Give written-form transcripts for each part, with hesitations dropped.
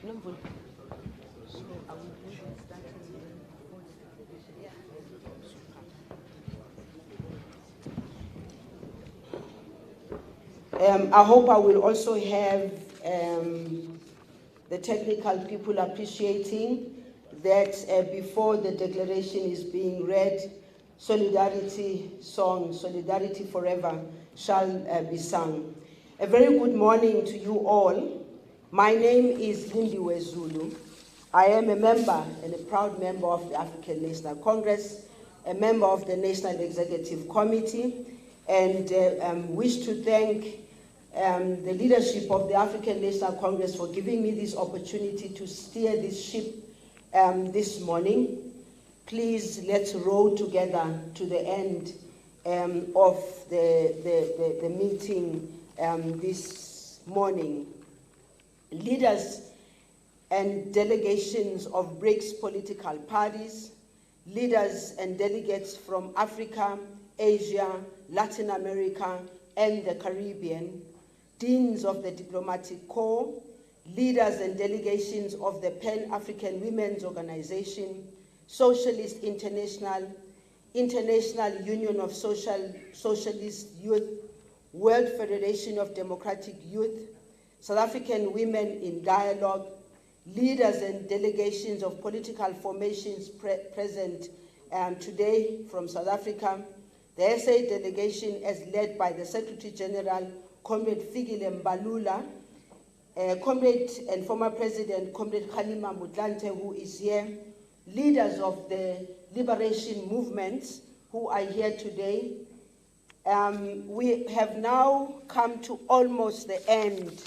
Nomvula. So I will do this starting in I hope I will also have the technical people appreciating that before the declaration is being read, Solidarity song, Solidarity Forever, shall be sung. A very good morning to you all. My name is Lindiwe Zulu. I am a member and a proud member of the African National Congress, a member of the National Executive Committee, and wish to thank the leadership of the African National Congress for giving me this opportunity to steer this ship this morning. Please, let's row together to the end of the meeting this morning. Leaders and delegations of BRICS political parties, leaders and delegates from Africa, Asia, Latin America, and the Caribbean, deans of the diplomatic corps, leaders and delegations of the Pan-African Women's Organization, Socialist International, International Union of Socialist Youth, World Federation of Democratic Youth, South African Women in Dialogue, leaders and delegations of political formations present today from South Africa, the SA delegation as led by the Secretary General, Comrade Fikile Mbalula, Comrade and former President, Comrade Kgalema Motlanthe, who is here, leaders of the liberation movements who are here today. We have now come to almost the end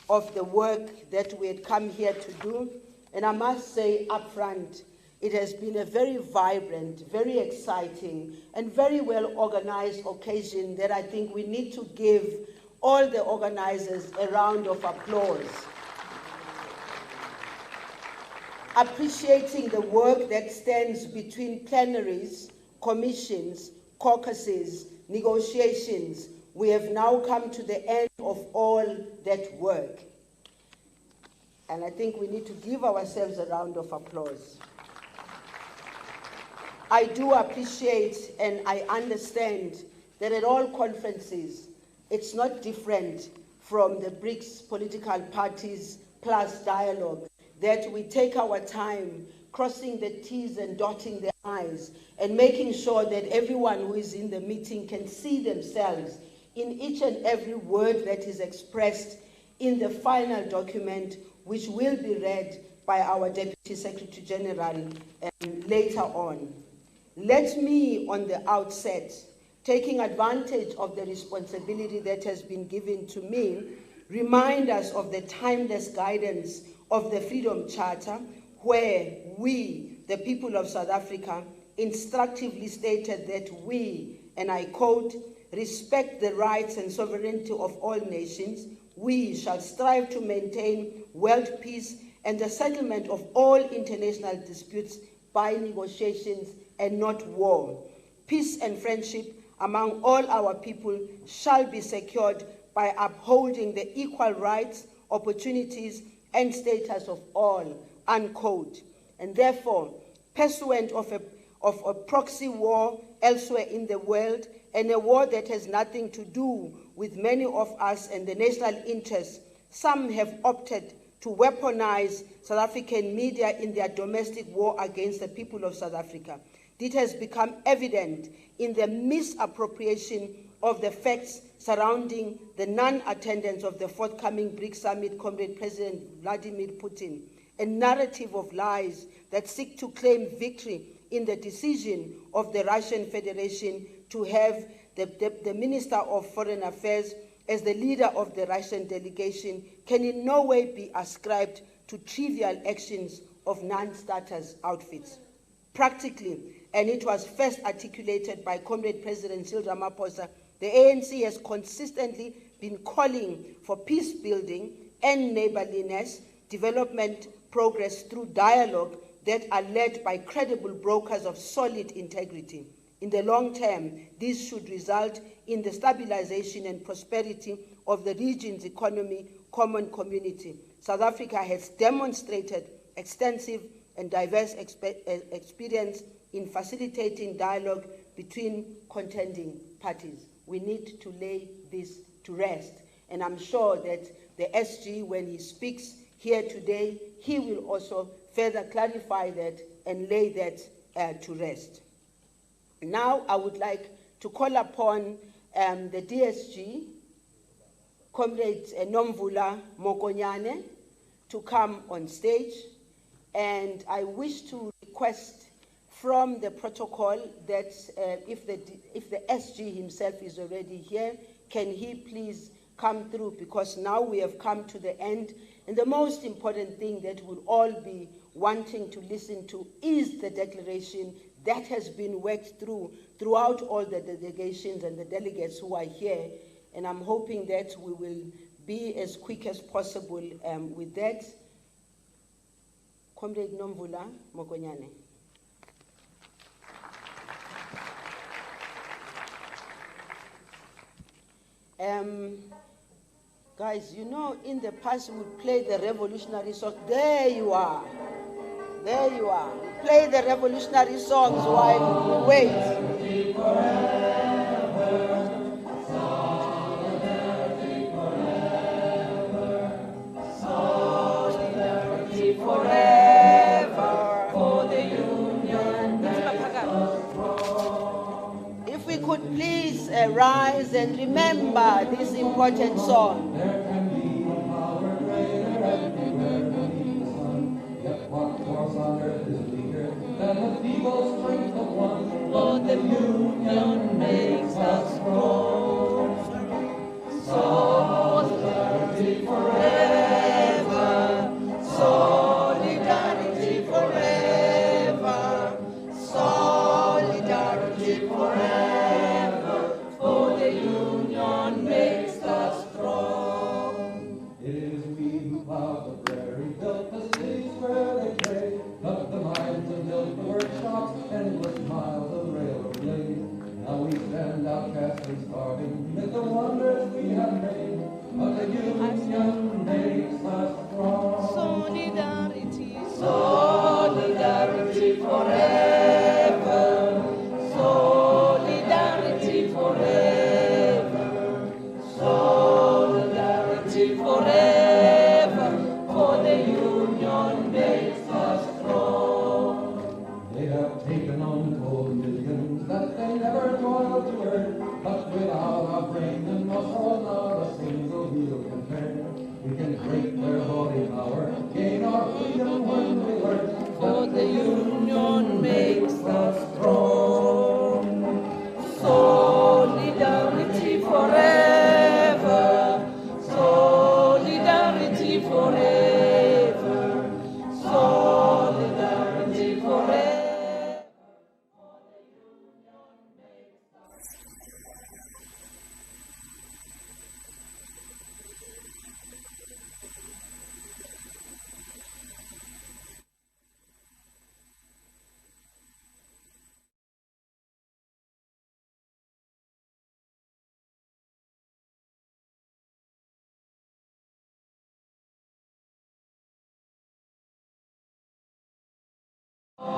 of the work that we had come here to do. And I must say up front, it has been a very vibrant, very exciting, and very well organized occasion that I think we need to give all the organizers a round of applause. Appreciating the work that stands between plenaries, commissions, caucuses, negotiations, we have now come to the end of all that work. And I think we need to give ourselves a round of applause. I do appreciate and I understand that at all conferences, it's not different from the BRICS political parties plus dialogue, that we take our time crossing the T's and dotting the I's and making sure that everyone who is in the meeting can see themselves in each and every word that is expressed in the final document, which will be read by our Deputy Secretary General later on. Let me, on the outset, taking advantage of the responsibility that has been given to me, remind us of the timeless guidance of the Freedom Charter, where we, the people of South Africa, instructively stated that we, and I quote, respect the rights and sovereignty of all nations. We shall strive to maintain world peace and the settlement of all international disputes by negotiations and not war. Peace and friendship among all our people shall be secured by upholding the equal rights, opportunities, and status of all, unquote. And therefore, pursuant of a proxy war elsewhere in the world, and a war that has nothing to do with many of us and the national interests, some have opted to weaponize South African media in their domestic war against the people of South Africa. It has become evident in the misappropriation of the facts surrounding the non-attendance of the forthcoming BRICS summit, Comrade President Vladimir Putin, a narrative of lies that seek to claim victory in the decision of the Russian Federation to have the Minister of Foreign Affairs as the leader of the Russian delegation can in no way be ascribed to trivial actions of non-status outfits. Practically, and it was first articulated by Comrade President Cyril Ramaphosa, the ANC has consistently been calling for peace building and neighborliness, development progress through dialogue that are led by credible brokers of solid integrity. In the long term, this should result in the stabilization and prosperity of the region's economy, common community. South Africa has demonstrated extensive and diverse experience in facilitating dialogue between contending parties. We need to lay this to rest. And I'm sure that the SG, when he speaks here today, he will also further clarify that and lay that to rest. Now I would like to call upon the DSG, Comrade Nomvula Mokonyane, to come on stage. And I wish to request from the protocol that if the SG himself is already here, can he please come through, because now we have come to the end. And the most important thing that we'll all be wanting to listen to is the declaration that has been worked throughout all the delegations and the delegates who are here. And I'm hoping that we will be as quick as possible with that. Comrade Nomvula Mokonyane. Guys, you know, in the past we played the revolutionary song. There you are. There you are. We play the revolutionary songs while we wait. Solidarity forever for the union. If we could please rise and remember this important song. For the union makes us strong. Solidarity forever. Solidarity forever. Solidarity forever. For the union makes us strong. It is we who plowed the prairie, built the cities where they pray, dug the mines and built the workshops, endless miles of railroad laid. Now we stand outcast and starving amid the wonders we have made, but the union makes us strong. Solidarity, solidarity forever. Solidarity forever. Solidarity forever. For the union makes us strong. They have taken untold millions that they never toiled to earn, but without our brains and muscle, not a single wheel can turn. We can break their holy power, gain our freedom when we learn. For the union makes us strong. Solidarity forever. Solidarity forever. Solidarity forever.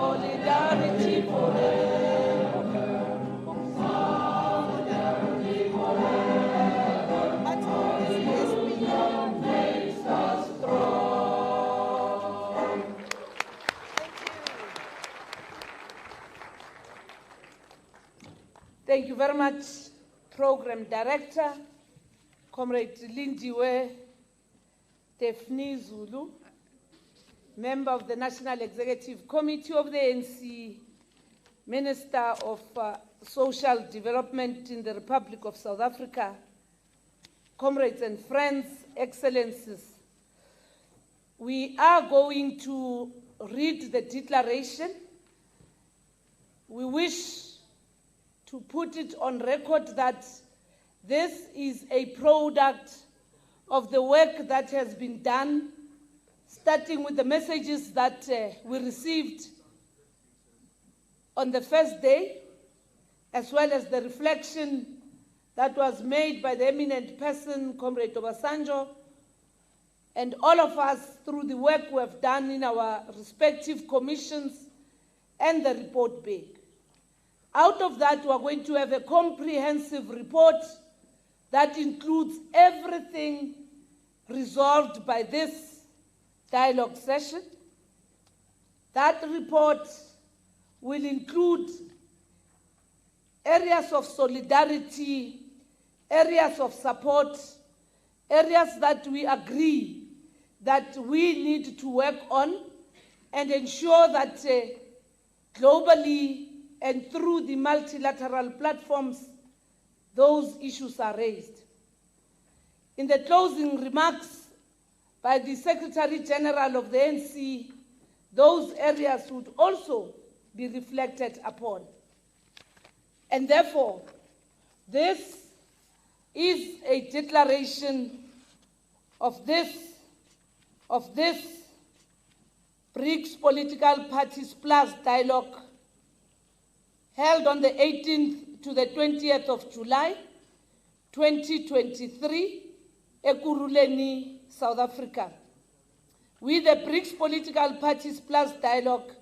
Solidarity forever. Solidarity forever. At this makes us strong. Thank you very much, Program Director, Comrade Lindiwe Tefni Zulu, Member of the National Executive Committee of the ANC, Minister of Social Development in the Republic of South Africa, comrades and friends, excellencies. We are going to read the declaration. We wish to put it on record that this is a product of the work that has been done, starting with the messages that we received on the first day, as well as the reflection that was made by the eminent person, Comrade Obasanjo, and all of us through the work we have done in our respective commissions and the report back. Out of that, we are going to have a comprehensive report that includes everything resolved by this dialogue session. That report will include areas of solidarity, areas of support, areas that we agree that we need to work on and ensure that globally and through the multilateral platforms, those issues are raised. In the closing remarks by the Secretary General of the ANC, those areas would also be reflected upon. And therefore, this is a declaration of this BRICS Political Parties Plus dialogue held on the 18th to the 20th of July, 2023, Ekurhuleni, South Africa. We, the BRICS Political Parties Plus dialogue,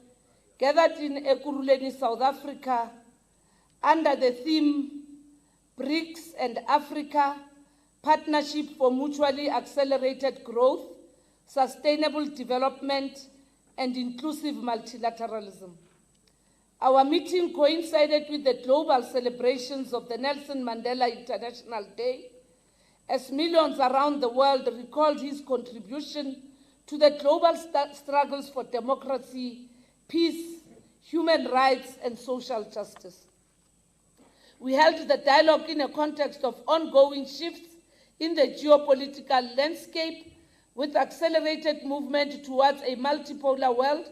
gathered in Ekurhuleni, South Africa, under the theme BRICS and Africa, Partnership for Mutually Accelerated Growth, Sustainable Development, and Inclusive Multilateralism. Our meeting coincided with the global celebrations of the Nelson Mandela International Day, as millions around the world recalled his contribution to the global struggles for democracy, peace, human rights, and social justice. We held the dialogue in a context of ongoing shifts in the geopolitical landscape, with accelerated movement towards a multipolar world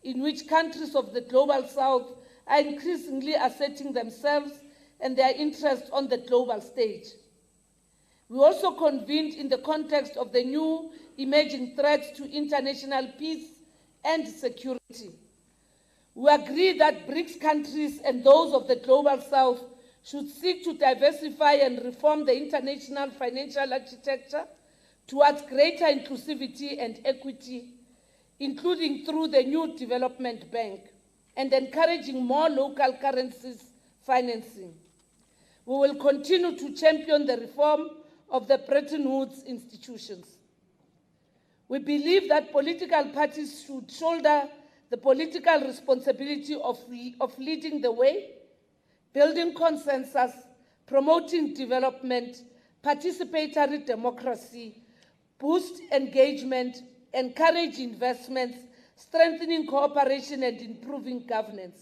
in which countries of the global south are increasingly asserting themselves and their interests on the global stage. We also convened in the context of the new emerging threats to international peace and security. We agree that BRICS countries and those of the global south should seek to diversify and reform the international financial architecture towards greater inclusivity and equity, including through the new development bank, and encouraging more local currencies financing. We will continue to champion the reform of the Bretton Woods institutions. We believe that political parties should shoulder the political responsibility of leading the way, building consensus, promoting development, participatory democracy, boost engagement, encourage investments, strengthening cooperation, and improving governance.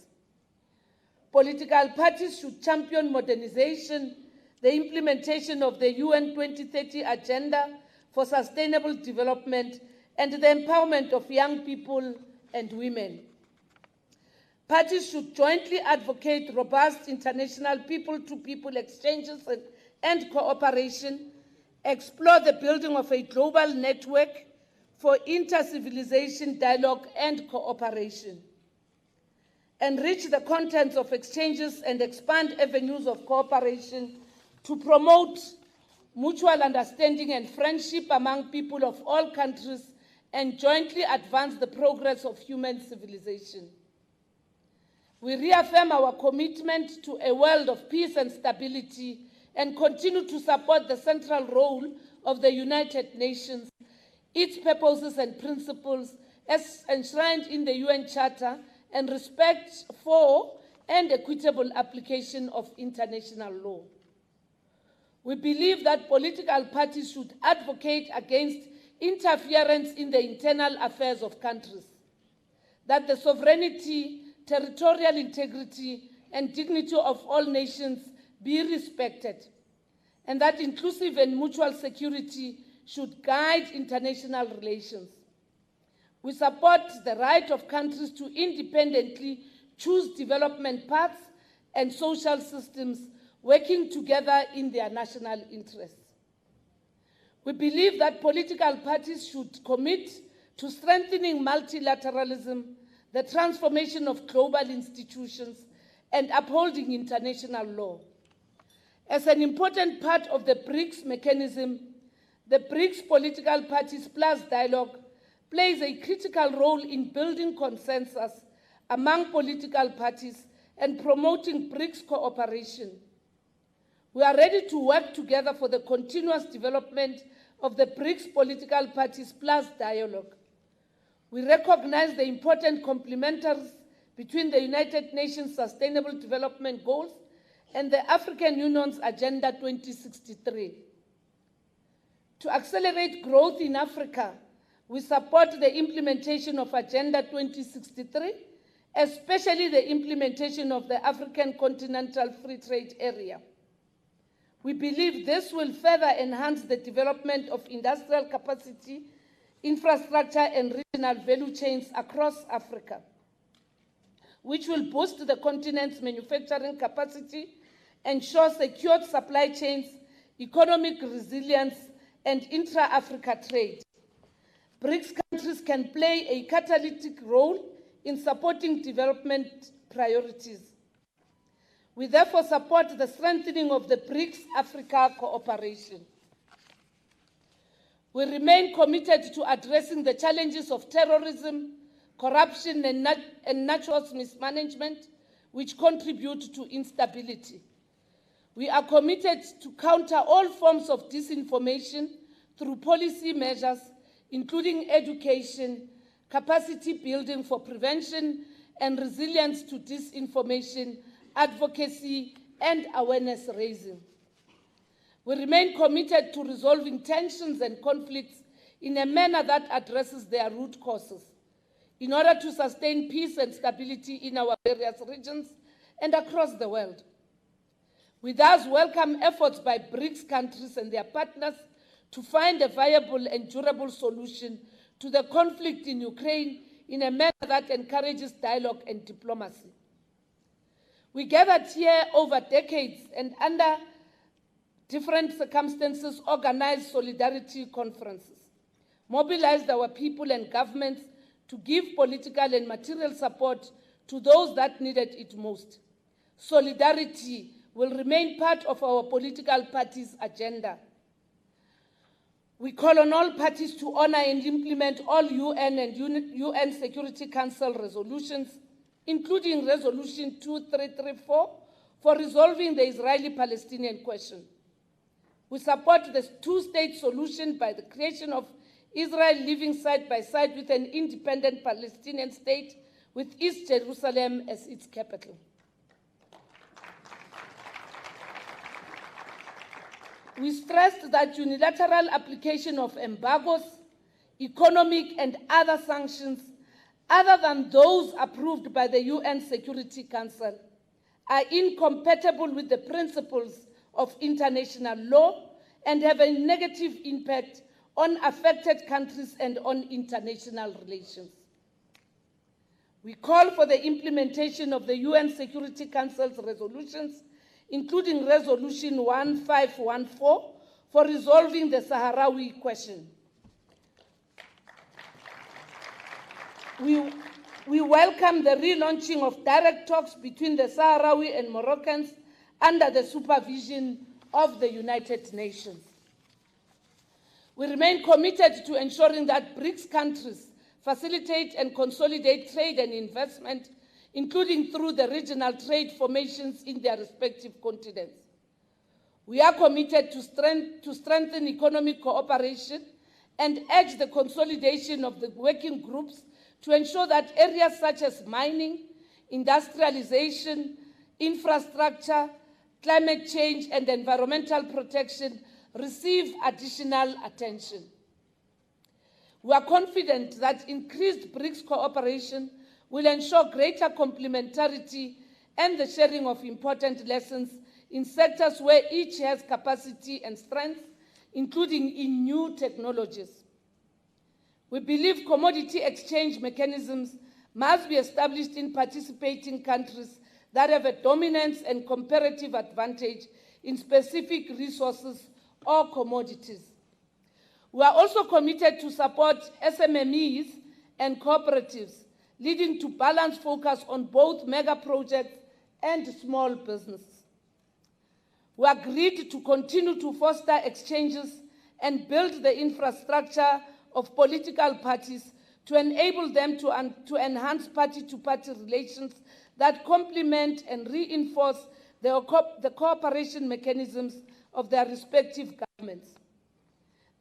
Political parties should champion modernization, the implementation of the UN 2030 Agenda for Sustainable Development, and the empowerment of young people and women. Parties should jointly advocate robust international people-to-people exchanges and cooperation, explore the building of a global network for inter-civilization dialogue and cooperation, enrich the contents of exchanges and expand avenues of cooperation to promote mutual understanding and friendship among people of all countries and jointly advance the progress of human civilization. We reaffirm our commitment to a world of peace and stability and continue to support the central role of the United Nations, its purposes and principles as enshrined in the UN Charter, and respect for and equitable application of international law. We believe that political parties should advocate against interference in the internal affairs of countries, that the sovereignty, territorial integrity, and dignity of all nations be respected, and that inclusive and mutual security should guide international relations. We support the right of countries to independently choose development paths and social systems working together in their national interests. We believe that political parties should commit to strengthening multilateralism, the transformation of global institutions, and upholding international law. As an important part of the BRICS mechanism, the BRICS Political Parties Plus Dialogue plays a critical role in building consensus among political parties and promoting BRICS cooperation. We are ready to work together for the continuous development of the BRICS Political Parties Plus Dialogue. We recognize the important complementarities between the United Nations Sustainable Development Goals and the African Union's Agenda 2063. To accelerate growth in Africa, we support the implementation of Agenda 2063, especially the implementation of the African Continental Free Trade Area. We believe this will further enhance the development of industrial capacity, infrastructure, and regional value chains across Africa, which will boost the continent's manufacturing capacity, ensure secured supply chains, economic resilience, and intra-Africa trade. BRICS countries can play a catalytic role in supporting development priorities. We therefore support the strengthening of the BRICS Africa cooperation. We remain committed to addressing the challenges of terrorism, corruption, and natural mismanagement, which contribute to instability. We are committed to counter all forms of disinformation through policy measures, including education, capacity building for prevention and resilience to disinformation, advocacy, and awareness raising. We remain committed to resolving tensions and conflicts in a manner that addresses their root causes, in order to sustain peace and stability in our various regions and across the world. We thus welcome efforts by BRICS countries and their partners to find a viable and durable solution to the conflict in Ukraine in a manner that encourages dialogue and diplomacy. We gathered here over decades and under different circumstances organized solidarity conferences, mobilized our people and governments to give political and material support to those that needed it most. Solidarity will remain part of our political party's agenda. We call on all parties to honor and implement all UN and UN Security Council resolutions, including Resolution 2334 for resolving the Israeli-Palestinian question. We support the two-state solution by the creation of Israel living side by side with an independent Palestinian state with East Jerusalem as its capital. We stressed that unilateral application of embargoes, economic and other sanctions, other than those approved by the UN Security Council, are incompatible with the principles of international law and have a negative impact on affected countries and on international relations. We call for the implementation of the UN Security Council's resolutions, including Resolution 1514 for resolving the Sahrawi question. We welcome the relaunching of direct talks between the Sahrawi and Moroccans under the supervision of the United Nations. We remain committed to ensuring that BRICS countries facilitate and consolidate trade and investment, including through the regional trade formations in their respective continents. We are committed to strengthen economic cooperation and urge the consolidation of the working groups to ensure that areas such as mining, industrialization, infrastructure, climate change, and environmental protection receive additional attention. We are confident that increased BRICS cooperation will ensure greater complementarity and the sharing of important lessons in sectors where each has capacity and strength, including in new technologies. We believe commodity exchange mechanisms must be established in participating countries that have a dominance and comparative advantage in specific resources or commodities. We are also committed to support SMMEs and cooperatives, leading to balanced focus on both mega projects and small businesses. We agreed to continue to foster exchanges and build the infrastructure of political parties to enable them to enhance party-to-party relations that complement and reinforce the cooperation mechanisms of their respective governments.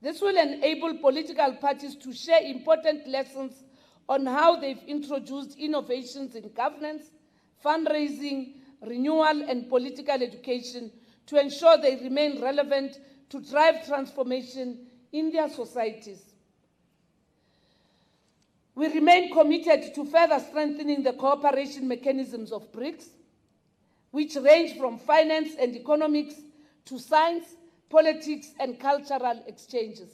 This will enable political parties to share important lessons on how they've introduced innovations in governance, fundraising, renewal, and political education to ensure they remain relevant to drive transformation in their societies. We remain committed to further strengthening the cooperation mechanisms of BRICS, which range from finance and economics to science, politics, and cultural exchanges.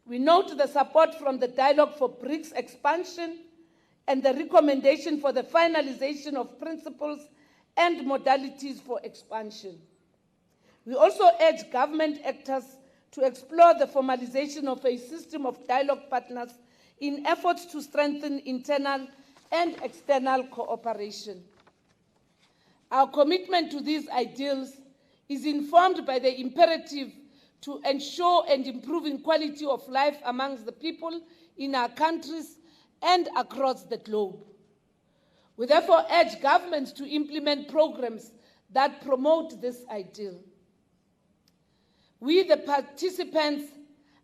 We note the support from the Dialogue for BRICS Expansion and the recommendation for the finalization of principles and modalities for expansion. We also urge government actors to explore the formalization of a system of dialogue partners in efforts to strengthen internal and external cooperation. Our commitment to these ideals is informed by the imperative to ensure and improve quality of life amongst the people in our countries and across the globe. We therefore urge governments to implement programs that promote this ideal. We, the participants,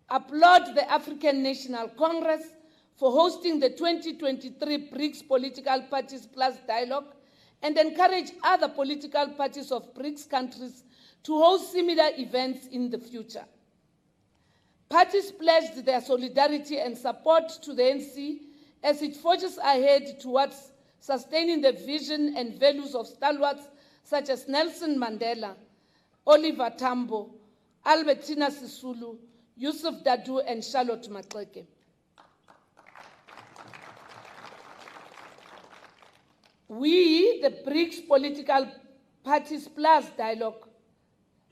applaud the African National Congress for hosting the 2023 BRICS Political Parties Plus Dialogue and encourage other political parties of BRICS countries to host similar events in the future. Parties pledged their solidarity and support to the ANC as it forges ahead towards sustaining the vision and values of stalwarts such as Nelson Mandela, Oliver Tambo, Albertina Sisulu, Yusuf Dadoo, and Charlotte Maxeke. We, the BRICS Political Parties Plus Dialogue,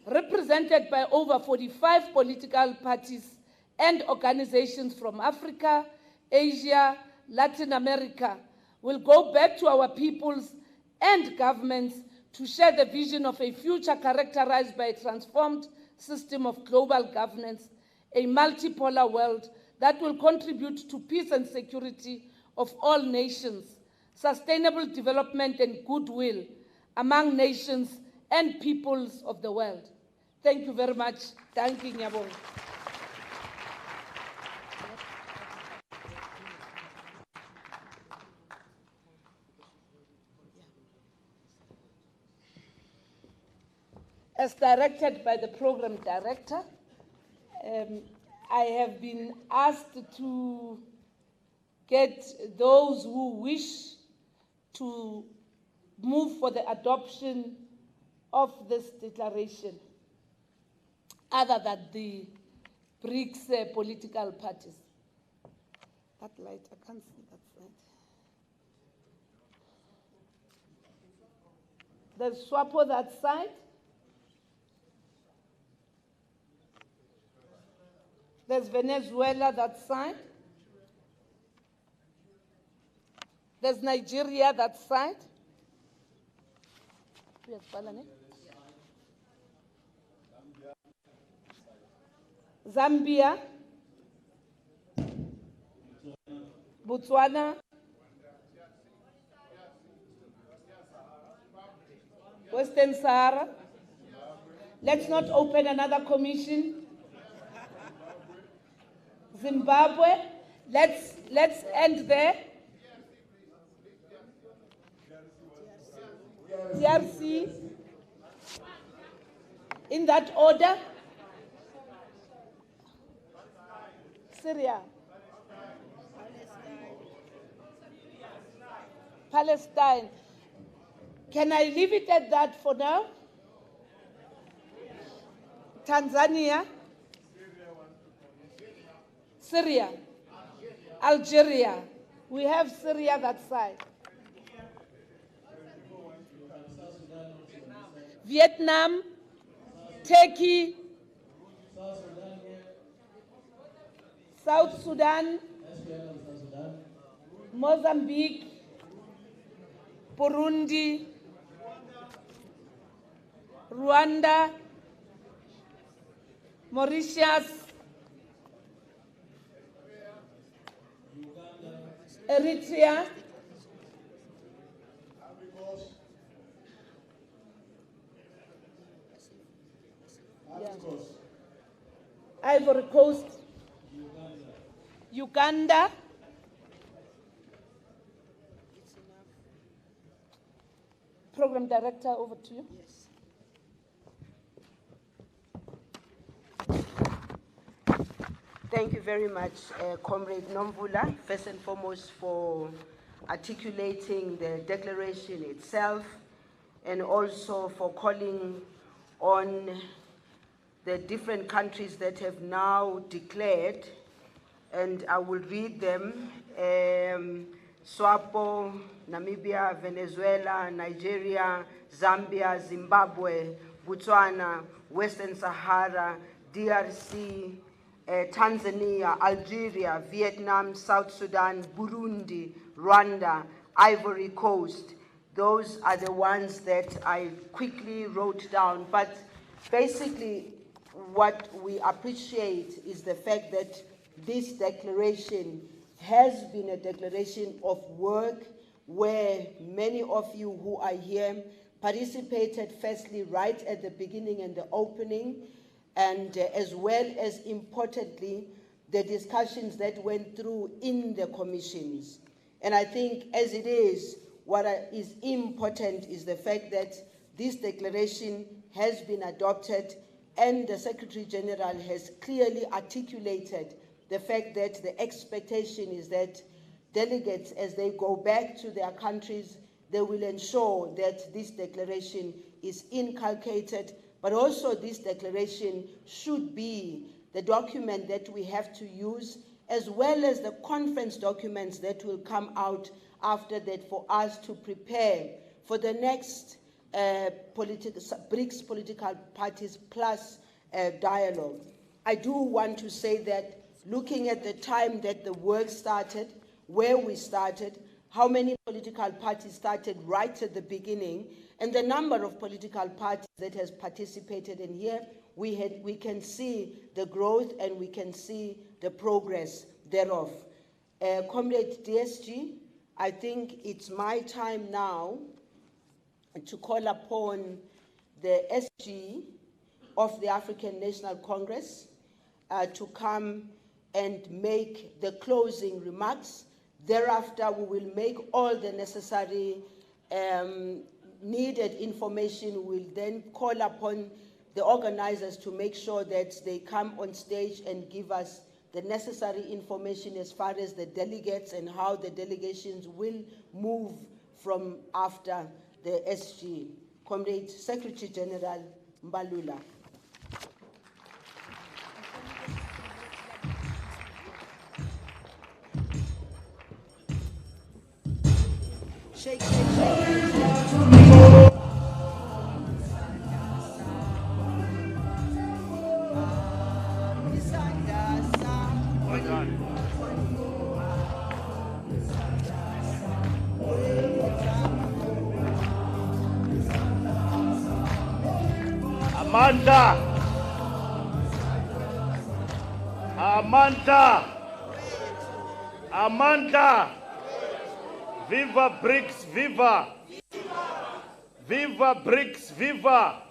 represented by over 45 political parties and organizations from Africa, Asia, Latin America, will go back to our peoples and governments to share the vision of a future characterized by a transformed system of global governance, a multipolar world that will contribute to peace and security of all nations, sustainable development and goodwill among nations and peoples of the world. Thank you very much. Thank you, Nyabong. As directed by the program director, I have been asked to get those who wish to move for the adoption of this declaration, other than the BRICS political parties. That light, I can't see that side. There's SWAPO that side. There's Venezuela that side. There's Nigeria that side. Zambia, Botswana, Western Sahara. Let's not open another commission. Zimbabwe, let's end there. DRC, in that order. Syria, Palestine. Can I leave it at that for now? Tanzania, Syria, Algeria. We have Syria that side. Vietnam, Turkey, South Sudan, Mozambique, Burundi, Rwanda, Mauritius, Eritrea, Ivory Coast, Uganda, Program Director, over to you. Thank you very much, Comrade Nomvula, first and foremost for articulating the declaration itself and also for calling on the different countries that have now declared, and I will read them. SWAPO, Namibia, Venezuela, Nigeria, Zambia, Zimbabwe, Botswana, Western Sahara, DRC, Tanzania, Algeria, Vietnam, South Sudan, Burundi, Rwanda, Ivory Coast. Those are the ones that I quickly wrote down. But basically, what we appreciate is the fact that this declaration has been a declaration of work where many of you who are here participated firstly right at the beginning and the opening, and as well as importantly, the discussions that went through in the commissions. And I think as it is, what is important is the fact that this declaration has been adopted and the Secretary General has clearly articulated the fact that the expectation is that delegates, as they go back to their countries, they will ensure that this declaration is inculcated, but also this declaration should be the document that we have to use, as well as the conference documents that will come out after that for us to prepare for the next BRICS political parties plus dialogue. I do want to say that looking at the time that the work started, where we started, how many political parties started right at the beginning, and the number of political parties that has participated in here, we can see the growth and we can see the progress thereof. Comrade DSG, I think it's my time now to call upon the SG of the African National Congress to come and make the closing remarks. Thereafter, we will make all the necessary needed information. We'll then call upon the organizers to make sure that they come on stage and give us the necessary information as far as the delegates and how the delegations will move from after the SG. Comrade Secretary General Mbalula. Shake, shake, shake. Amanda! Amanda! Amanda! Viva BRICS, viva! Viva BRICS, viva!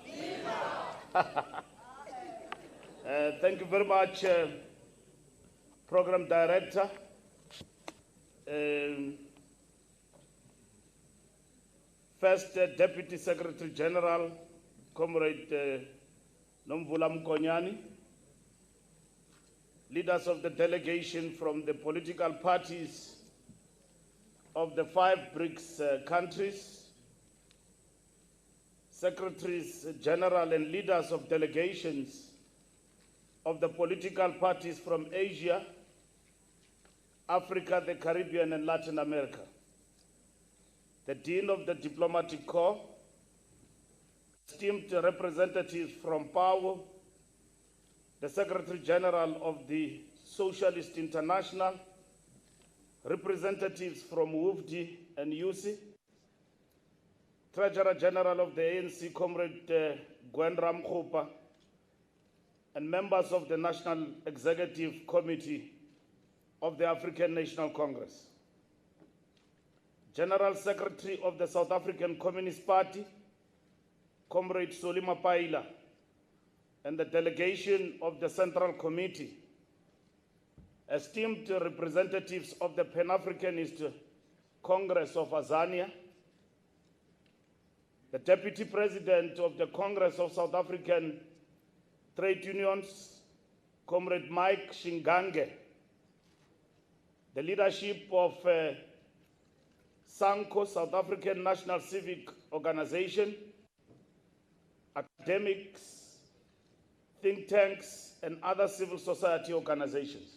Thank you very much, Program Director. First Deputy Secretary General, Comrade Nomvula Mokonyane, leaders of the delegation from the political parties of the 5 BRICS countries, Secretaries General and leaders of delegations of the political parties from Asia, Africa, the Caribbean, and Latin America, the Dean of the Diplomatic Corps, esteemed representatives from PAO, the Secretary General of the Socialist International, representatives from WUFD and USI, Treasurer General of the ANC, Comrade Gwen Ramkhupa, and members of the National Executive Committee of the African National Congress, General Secretary of the South African Communist Party, Comrade Solima Paila, and the delegation of the Central Committee, esteemed representatives of the Pan-Africanist Congress of Azania, the Deputy President of the Congress of South African Trade Unions, Comrade Mike Shingange, the leadership of SANCO, South African National Civic Organization, academics, think tanks, and other civil society organizations.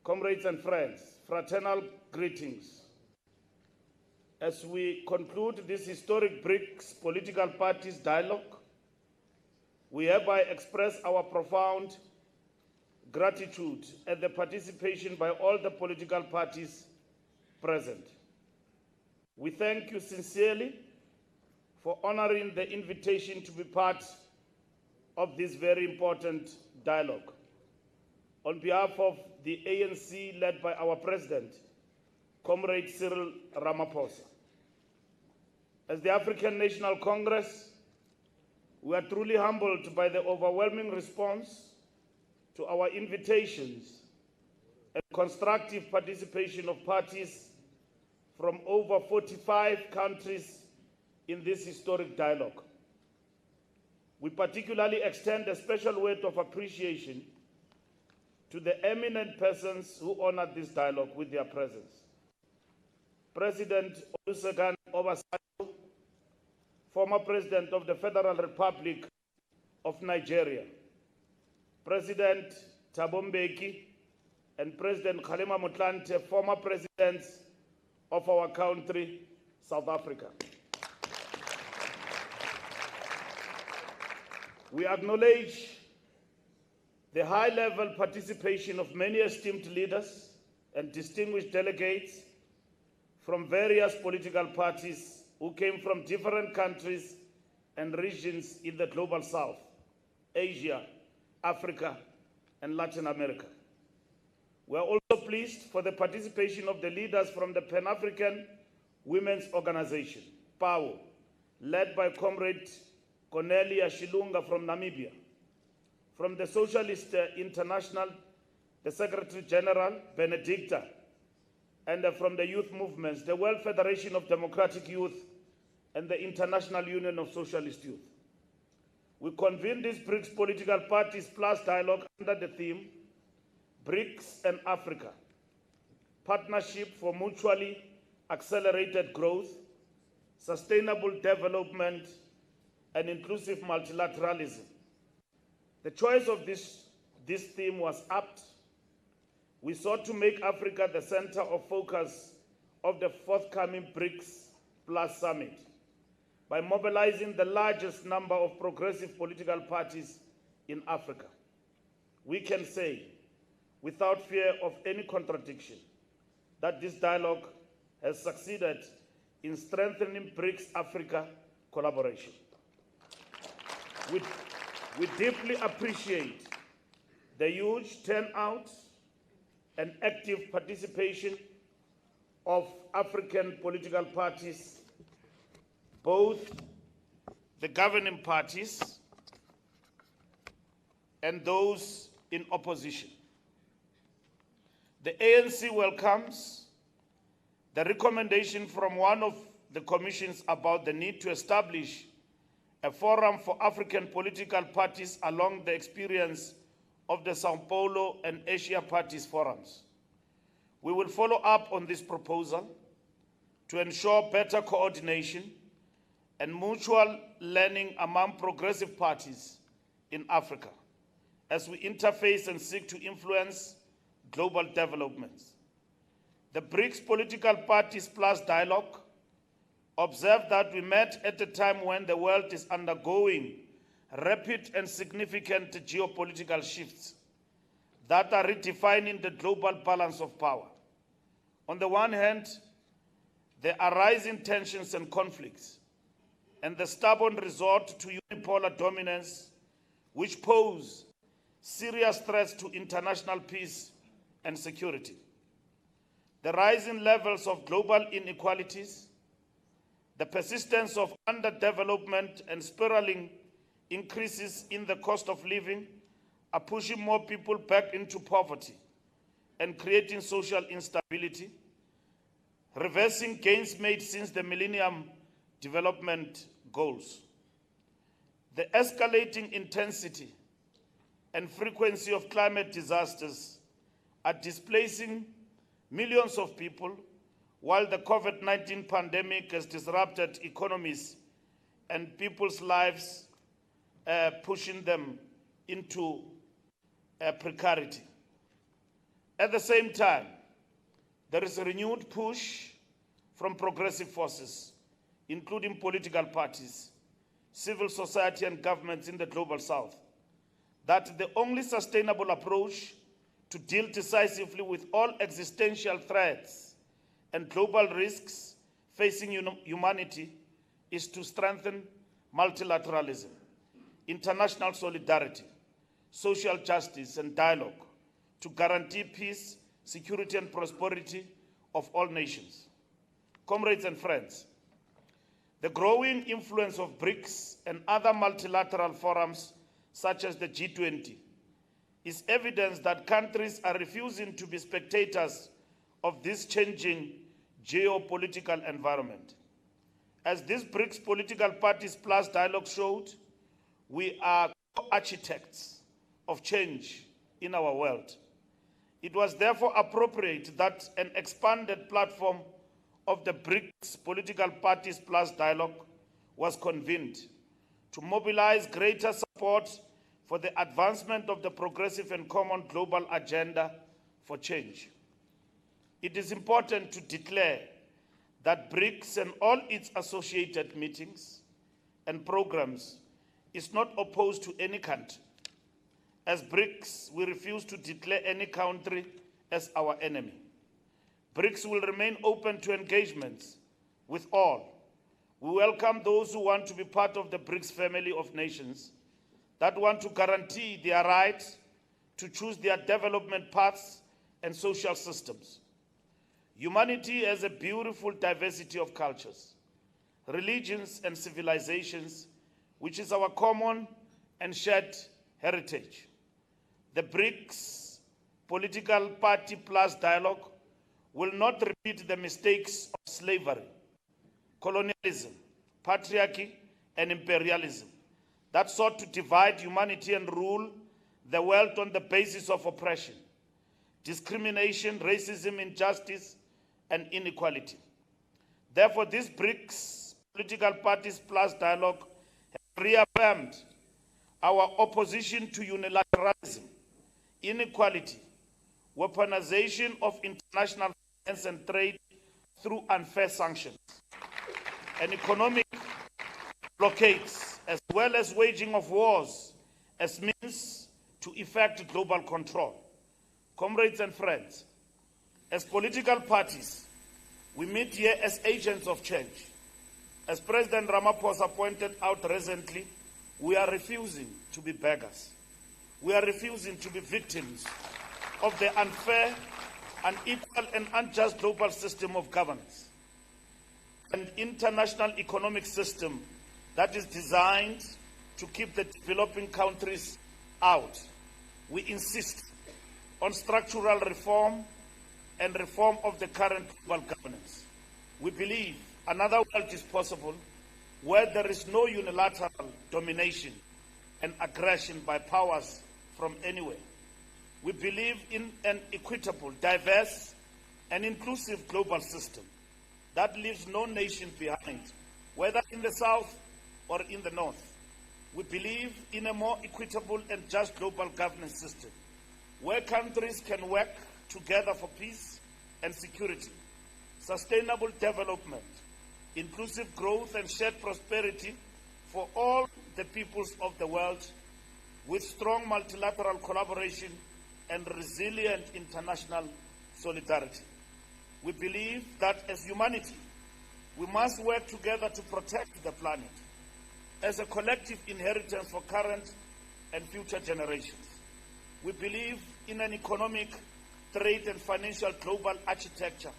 Comrades and friends, fraternal greetings. As we conclude this historic BRICS political parties dialogue, we hereby express our profound gratitude at the participation by all the political parties present. We thank you sincerely for honoring the invitation to be part of this very important dialogue. On behalf of the ANC, led by our President, Comrade Cyril Ramaphosa. As the African National Congress, we are truly humbled by the overwhelming response to our invitations and constructive participation of parties from over 45 countries in this historic dialogue. We particularly extend a special word of appreciation to the eminent persons who honored this dialogue with their presence. President Olusegun Obasanjo, former President of the Federal Republic of Nigeria, President Thabo Mbeki, and President Kgalema Motlanthe, former presidents of our country, South Africa. We acknowledge the high-level participation of many esteemed leaders and distinguished delegates from various political parties who came from different countries and regions in the Global South, Asia, Africa, and Latin America. We are also pleased for the participation of the leaders from the Pan-African Women's Organization, PAWO, led by Comrade Cornelia Shilunga from Namibia, from the Socialist International, the Secretary General, Benedicta, and from the youth movements, the World Federation of Democratic Youth, and the International Union of Socialist Youth. We convened this BRICS Political Parties Plus dialogue under the theme, BRICS and Africa, Partnership for Mutually Accelerated Growth, Sustainable Development, and Inclusive Multilateralism. The choice of this theme was apt. We sought to make Africa the center of focus of the forthcoming BRICS Plus Summit by mobilizing the largest number of progressive political parties in Africa. We can say, without fear of any contradiction, that this dialogue has succeeded in strengthening BRICS Africa collaboration. We deeply appreciate the huge turnout and active participation of African political parties, both the governing parties and those in opposition. The ANC welcomes the recommendation from one of the commissions about the need to establish a forum for African political parties along the experience of the Sao Paulo and Asia Parties forums. We will follow up on this proposal to ensure better coordination and mutual learning among progressive parties in Africa as we interface and seek to influence global developments. The BRICS Political Parties Plus dialogue observed that we met at a time when the world is undergoing rapid and significant geopolitical shifts that are redefining the global balance of power. On the one hand, There are rising tensions and conflicts, and the stubborn resort to unipolar dominance, which pose serious threats to international peace and security. The rising levels of global inequalities, the persistence of underdevelopment and spiraling increases in the cost of living are pushing more people back into poverty and creating social instability, reversing gains made since the Millennium Development Goals. The escalating intensity and frequency of climate disasters are displacing millions of people, while the COVID-19 pandemic has disrupted economies and people's lives, pushing them into precarity. At the same time, there is a renewed push from progressive forces, including political parties, civil society, and governments in the Global South, that the only sustainable approach to deal decisively with all existential threats and global risks facing humanity is to strengthen multilateralism, international solidarity, social justice, and dialogue to guarantee peace, security, and prosperity of all nations. Comrades and friends, the growing influence of BRICS and other multilateral forums such as the G20 is evidence that countries are refusing to be spectators of this changing geopolitical environment. As this BRICS Political Parties Plus dialogue showed, we are co-architects of change in our world. It was therefore appropriate that an expanded platform of the BRICS Political Parties Plus dialogue was convened to mobilize greater support for the advancement of the progressive and common global agenda for change. It is important to declare that BRICS and all its associated meetings and programs is not opposed to any country. As BRICS, we refuse to declare any country as our enemy. BRICS will remain open to engagements with all. We welcome those who want to be part of the BRICS family of nations that want to guarantee their right to choose their development paths and social systems. Humanity has a beautiful diversity of cultures, religions, and civilizations, which is our common and shared heritage. The BRICS Political Party Plus dialogue will not repeat the mistakes of slavery, colonialism, patriarchy, and imperialism that sought to divide humanity and rule the world on the basis of oppression, discrimination, racism, injustice, and inequality. Therefore, this BRICS Political Parties Plus dialogue has reaffirmed our opposition to unilateralism, inequality, weaponization of international finance and trade through unfair sanctions, and economic blockades, as well as waging of wars as means to effect global control. Comrades and friends, as political parties, we meet here as agents of change. As President Ramaphosa pointed out recently, we are refusing to be beggars. We are refusing to be victims of the unfair, unequal, and unjust global system of governance, an international economic system that is designed to keep the developing countries out. We insist on structural reform and reform of the current global governance. We believe another world is possible where there is no unilateral domination and aggression by powers from anywhere. We believe in an equitable, diverse, and inclusive global system that leaves no nation behind, whether in the South or in the North. We believe in a more equitable and just global governance system where countries can work together for peace and security, sustainable development, inclusive growth, and shared prosperity for all the peoples of the world, with strong multilateral collaboration and resilient international solidarity. We believe that as humanity, We must work together to protect the planet as a collective inheritance for current and future generations. We believe in an economic, trade and financial global architecture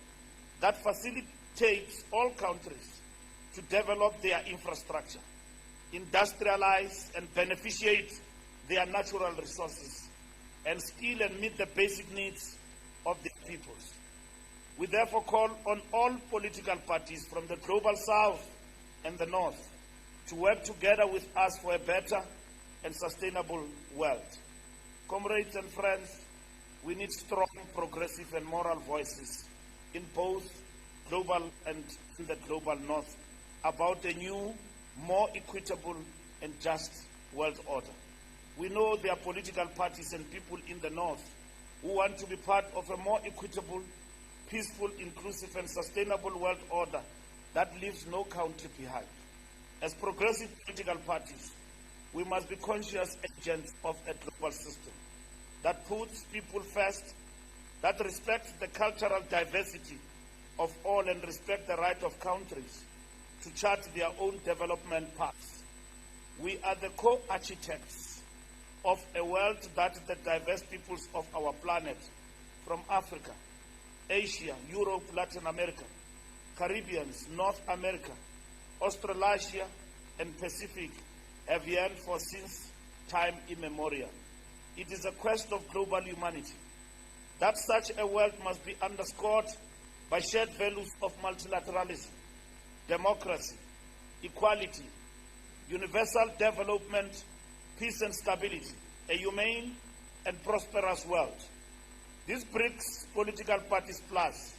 that facilitates all countries to develop their infrastructure, industrialize and beneficiate their natural resources, and skill and meet the basic needs of their peoples. We therefore call on all political parties from the global south and the north to work together with us for a better and sustainable world. Comrades and friends, we need strong, progressive and moral voices in both global and in the global north about a new, more equitable and just world order. We know there are political parties and people in the north who want to be part of a more equitable, peaceful, inclusive and sustainable world order that leaves no country behind. As progressive political parties, we must be conscious agents of a global system that puts people first, that respects the cultural diversity of all and respect the right of countries to chart their own development paths. We are the co-architects of a world that the diverse peoples of our planet, from Africa, Asia, Europe, Latin America, Caribbeans, North America, Australasia, and Pacific have yearned for since time immemorial. It is a quest of global humanity. That such a world must be underscored by shared values of multilateralism, democracy, equality, universal development, peace and stability, a humane and prosperous world. This BRICS Political Parties Plus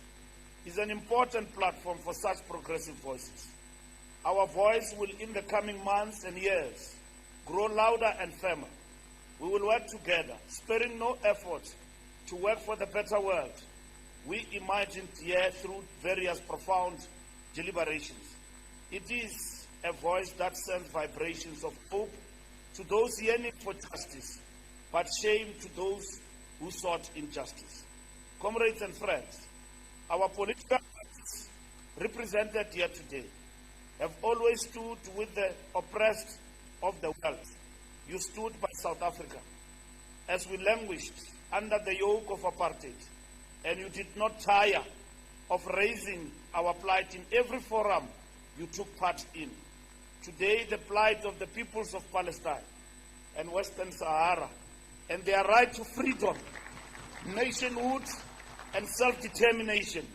is an important platform for such progressive voices. Our voice will, in the coming months and years, grow louder and firmer. We will work together, sparing no effort to work for the better world we imagined here through various profound deliberations. It is a voice that sends vibrations of hope to those yearning for justice, but shame to those who sought injustice. Comrades and friends, our political parties represented here today have always stood with the oppressed of the world. You stood by South Africa as we languished under the yoke of apartheid, and you did not tire of raising our plight in every forum you took part in. Today, the plight of the peoples of Palestine and Western Sahara and their right to freedom, nationhood, and self-determination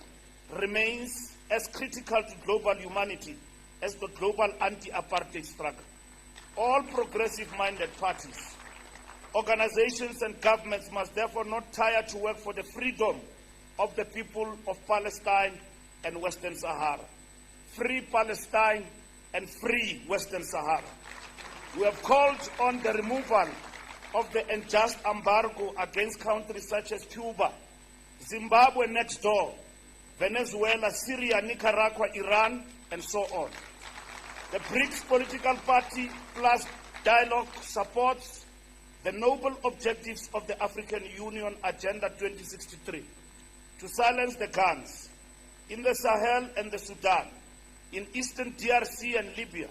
remains as critical to global humanity as the global anti-apartheid struggle. All progressive-minded parties, organizations and governments must therefore not tire to work for the freedom of the people of Palestine and Western Sahara. Free Palestine and free Western Sahara. We have called on the removal of the unjust embargo against countries such as Cuba, Zimbabwe next door, Venezuela, Syria, Nicaragua, Iran, and so on. The BRICS Political Party Plus dialogue supports the noble objectives of the African Union Agenda 2063 to silence the guns in the Sahel and the Sudan, in Eastern DRC and Libya,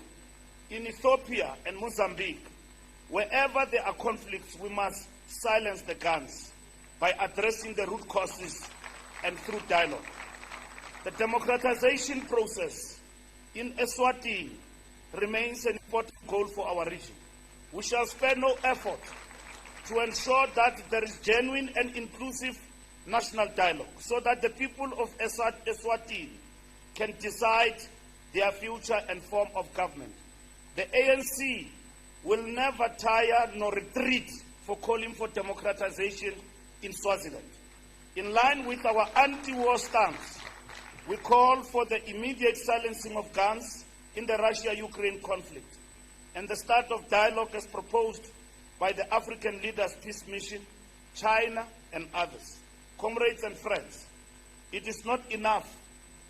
in Ethiopia and Mozambique. Wherever there are conflicts, we must silence the guns by addressing the root causes and through dialogue. The democratization process in Eswatini remains an important goal for our region. We shall spare no effort to ensure that there is genuine and inclusive national dialogue so that the people of Eswatini can decide their future and form of government. The ANC will never tire nor retreat for calling for democratization in Swaziland. In line with our anti-war stance, we call for the immediate silencing of guns in the Russia-Ukraine conflict and the start of dialogue as proposed by the African Leaders Peace Mission, China, and others. Comrades and friends, it is not enough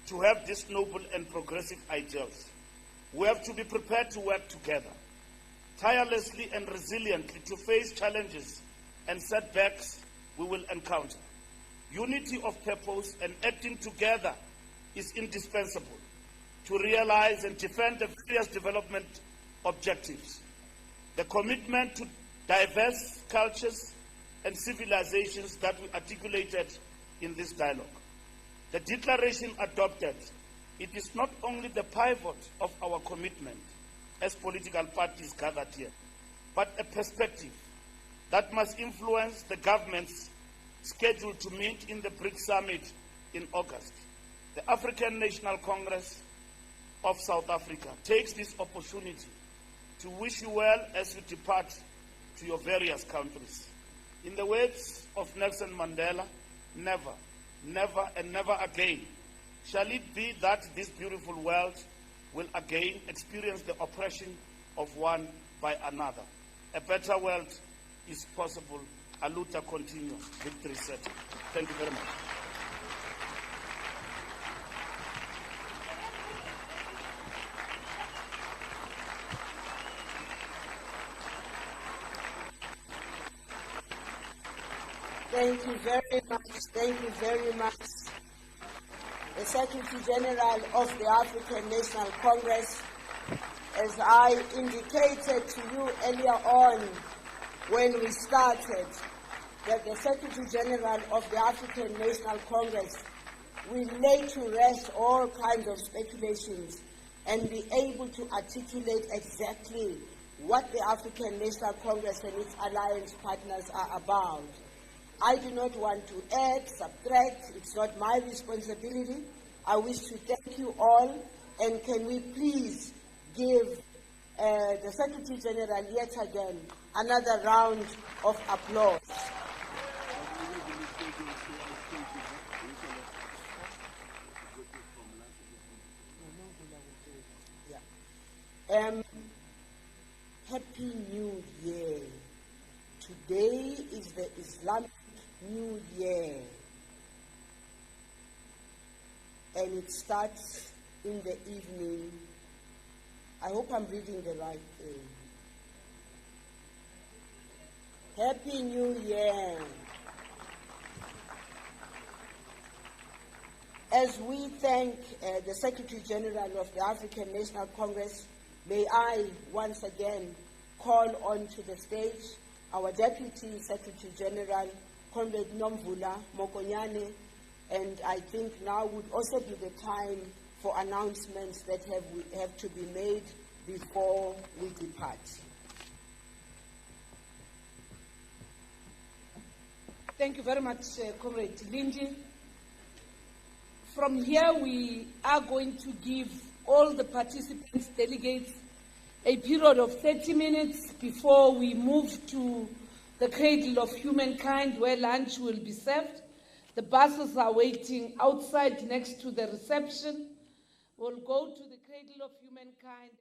to have these noble and progressive ideals. We have to be prepared to work together, tirelessly and resiliently to face challenges and setbacks we will encounter. Unity of purpose and acting together is indispensable to realize and defend the various development objectives. The commitment to diverse cultures and civilizations that we articulated in this dialogue. The declaration adopted, it is not only the pivot of our commitment as political parties gathered here, but a perspective that must influence the government's schedule to meet in the BRICS Summit in August. The African National Congress of South Africa takes this opportunity to wish you well as you depart to your various countries. In the words of Nelson Mandela, never, never and never again shall it be that this beautiful world will again experience the oppression of one by another. A better world is possible. Aluta continues. Victory certain. Thank you very much. Thank you very much. Thank you very much. The Secretary General of the African National Congress, as I indicated to you earlier on when we started, that the Secretary General of the African National Congress will lay to rest all kinds of speculations and be able to articulate exactly what the African National Congress and its alliance partners are about. I do not want to add, subtract. It's not my responsibility. I wish to thank you all, and can we please give the Secretary General yet again another round of applause. Happy New Year. Today is the Islamic New Year, and it starts in the evening. I hope I'm reading the right thing. Happy New Year. As we thank the Secretary General of the African National Congress, may I once again call on to the stage our Deputy Secretary General, Comrade Nomvula Mokonyane, and I think now would also be the time for announcements that have to be made before we depart. Thank you very much, Comrade Lindy. From here, we are going to give all the participants, delegates, a period of 30 minutes before we move to the Cradle of Humankind, where lunch will be served. The buses are waiting outside next to the reception. We'll go to the Cradle of Humankind.